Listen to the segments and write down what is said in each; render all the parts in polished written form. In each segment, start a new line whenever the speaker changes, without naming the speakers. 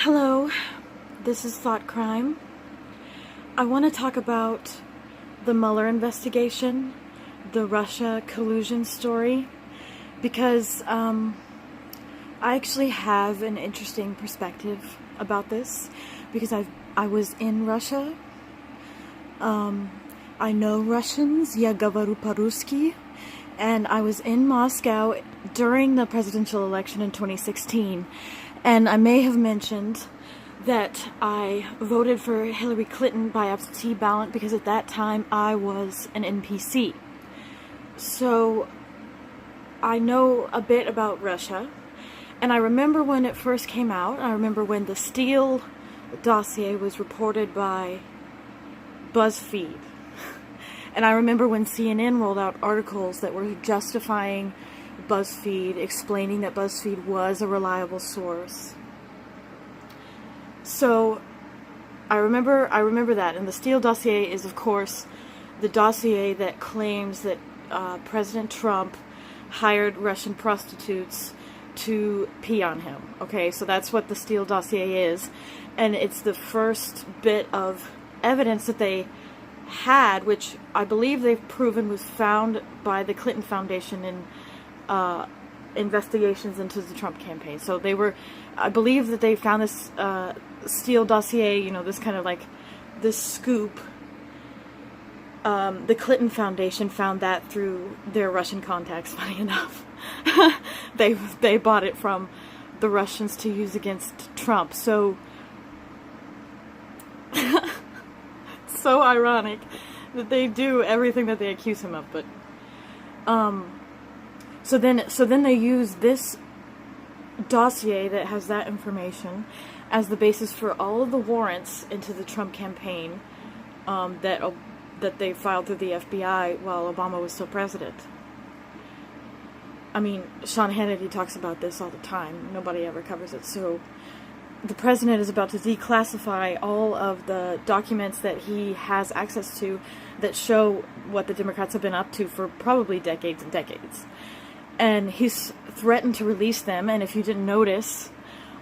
Hello, this is Thot Crime. I want to talk about the Mueller investigation, the Russia collusion story, because I actually have an interesting perspective about this, because I was in Russia. I know Russians, я говорю по-русски, and I was in Moscow during the presidential election in 2016. And I may have mentioned that I voted for Hillary Clinton by absentee ballot because at that time I was an NPC. So I know a bit about Russia. And I remember when it first came out. I remember when the Steele dossier was reported by BuzzFeed. And I remember when CNN rolled out articles that were justifying BuzzFeed, explaining that BuzzFeed was a reliable source. So I remember that, and the Steele dossier is, of course, the dossier that claims that President Trump hired Russian prostitutes to pee on him. Okay, so that's what the Steele dossier is, and it's the first bit of evidence that they had, which I believe they've proven was found by the Clinton Foundation in investigations into the Trump campaign. So they were, I believe that they found this Steele dossier, you know, this kind of like, this scoop. The Clinton Foundation found that through their Russian contacts, funny enough. They bought it from the Russians to use against Trump. So, so ironic that they do everything that they accuse him of, but, So then they use this dossier that has that information as the basis for all of the warrants into the Trump campaign that they filed through the FBI while Obama was still president. I mean, Sean Hannity talks about this all the time. Nobody ever covers it. So the president is about to declassify all of the documents that he has access to that show what the Democrats have been up to for probably decades and decades. And he's threatened to release them, and if you didn't notice,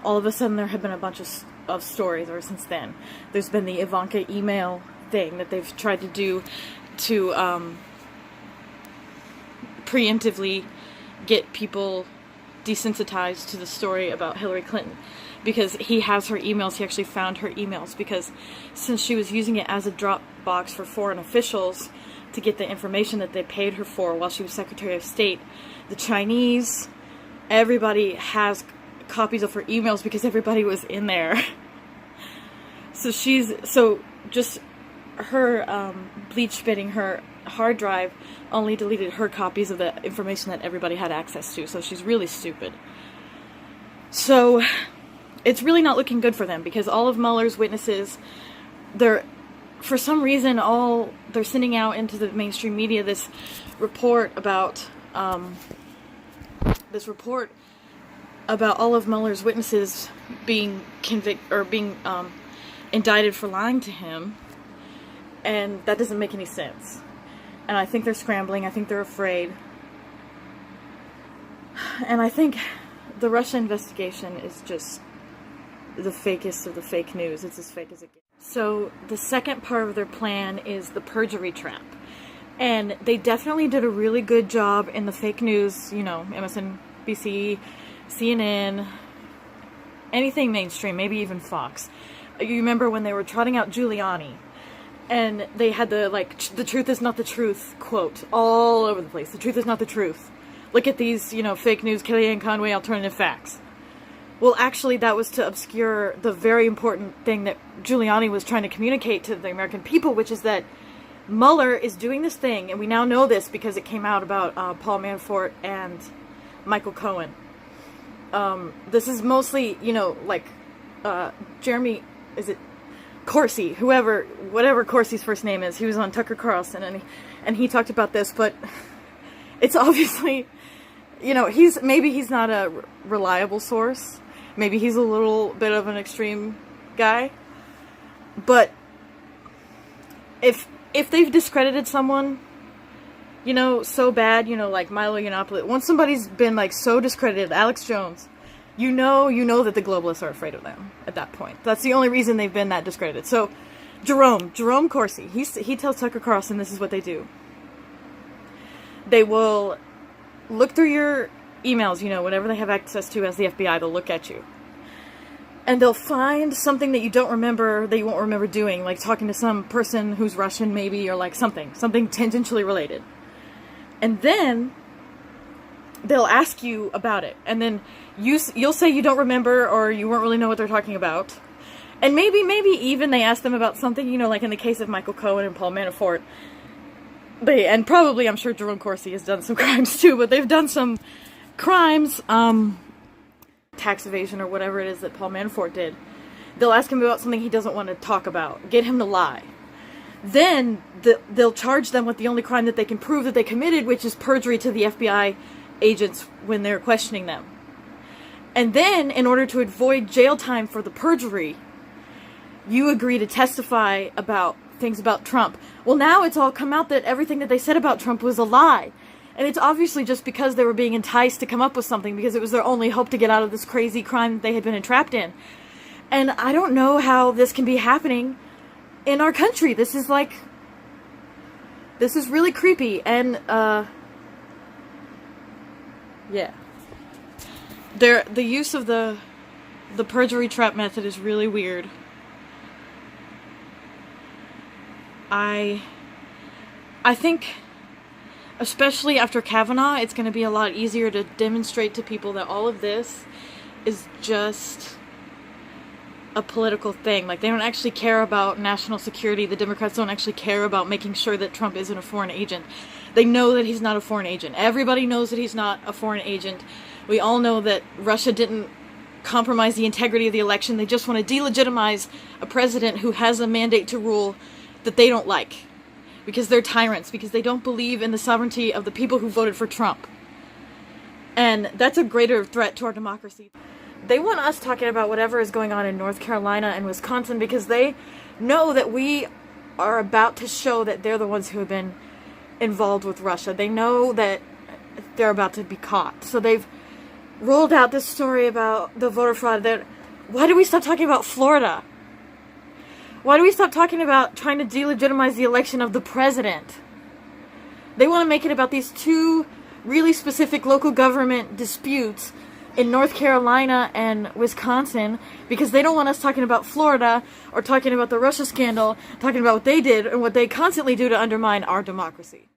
all of a sudden there have been a bunch of stories ever since then. There's been the Ivanka email thing that they've tried to do to preemptively get people desensitized to the story about Hillary Clinton. Because he has her emails, he actually found her emails, because since she was using it as a Dropbox for foreign officials to get the information that they paid her for while she was Secretary of State, the Chinese, everybody has copies of her emails because everybody was in there. So just her bleach spitting her hard drive only deleted her copies of the information that everybody had access to. So she's really stupid. So it's really not looking good for them, because all of Mueller's witnesses, for some reason, they're sending out into the mainstream media this report about all of Mueller's witnesses being indicted for lying to him, and that doesn't make any sense. And I think they're scrambling. I think they're afraid, and I think the Russia investigation is just the fakest of the fake news. It's as fake as it gets. So the second part of their plan is the perjury trap. And they definitely did a really good job in the fake news, you know, MSNBC, CNN, anything mainstream, maybe even Fox. You remember when they were trotting out Giuliani, and they had the truth is not the truth quote all over the place. The truth is not the truth. Look at these, you know, fake news, Kellyanne Conway alternative facts. Well, actually, that was to obscure the very important thing that Giuliani was trying to communicate to the American people, which is that Mueller is doing this thing, and we now know this because it came out about Paul Manafort and Michael Cohen. This is mostly, you know, like Jeremy, is it Corsi, whatever Corsi's first name is. He was on Tucker Carlson, and he talked about this, but it's obviously, you know, maybe he's not a reliable source. Maybe he's a little bit of an extreme guy. But if they've discredited someone, you know, so bad, you know, like Milo Yiannopoulos, once somebody's been like so discredited, Alex Jones, you know that the globalists are afraid of them at that point. That's the only reason they've been that discredited. So Jerome Corsi, he tells Tucker Carlson this is what they do. They will look through your emails, whatever they have access to as the FBI, they'll look at you. And they'll find something that you don't remember, that you won't remember doing, like talking to some person who's Russian maybe, or like something tangentially related. And then they'll ask you about it. And then you'll say you don't remember, or you won't really know what they're talking about. And maybe even they ask them about something, like in the case of Michael Cohen and Paul Manafort. And probably, I'm sure Jerome Corsi has done some crimes too, but they've done some crimes, tax evasion or whatever it is that Paul Manafort did. They'll ask him about something he doesn't want to talk about, get him to lie. Then they'll charge them with the only crime that they can prove that they committed, which is perjury to the FBI agents when they're questioning them. And then, in order to avoid jail time for the perjury, you agree to testify about things about Trump. Well, now it's all come out that everything that they said about Trump was a lie. And it's obviously just because they were being enticed to come up with something, because it was their only hope to get out of this crazy crime that they had been entrapped in. And I don't know how this can be happening in our country. This is really creepy. And, yeah. The use of the perjury trap method is really weird. I think, especially after Kavanaugh, it's going to be a lot easier to demonstrate to people that all of this is just a political thing. Like, they don't actually care about national security. The Democrats don't actually care about making sure that Trump isn't a foreign agent. They know that he's not a foreign agent. Everybody knows that he's not a foreign agent. We all know that Russia didn't compromise the integrity of the election. They just want to delegitimize a president who has a mandate to rule that they don't like. Because they're tyrants, because they don't believe in the sovereignty of the people who voted for Trump. And that's a greater threat to our democracy. They want us talking about whatever is going on in North Carolina and Wisconsin because they know that we are about to show that they're the ones who have been involved with Russia. They know that they're about to be caught. So they've rolled out this story about the voter fraud. Why do we stop talking about Florida? Why do we stop talking about trying to delegitimize the election of the president? They want to make it about these two really specific local government disputes in North Carolina and Wisconsin because they don't want us talking about Florida or talking about the Russia scandal, talking about what they did and what they constantly do to undermine our democracy.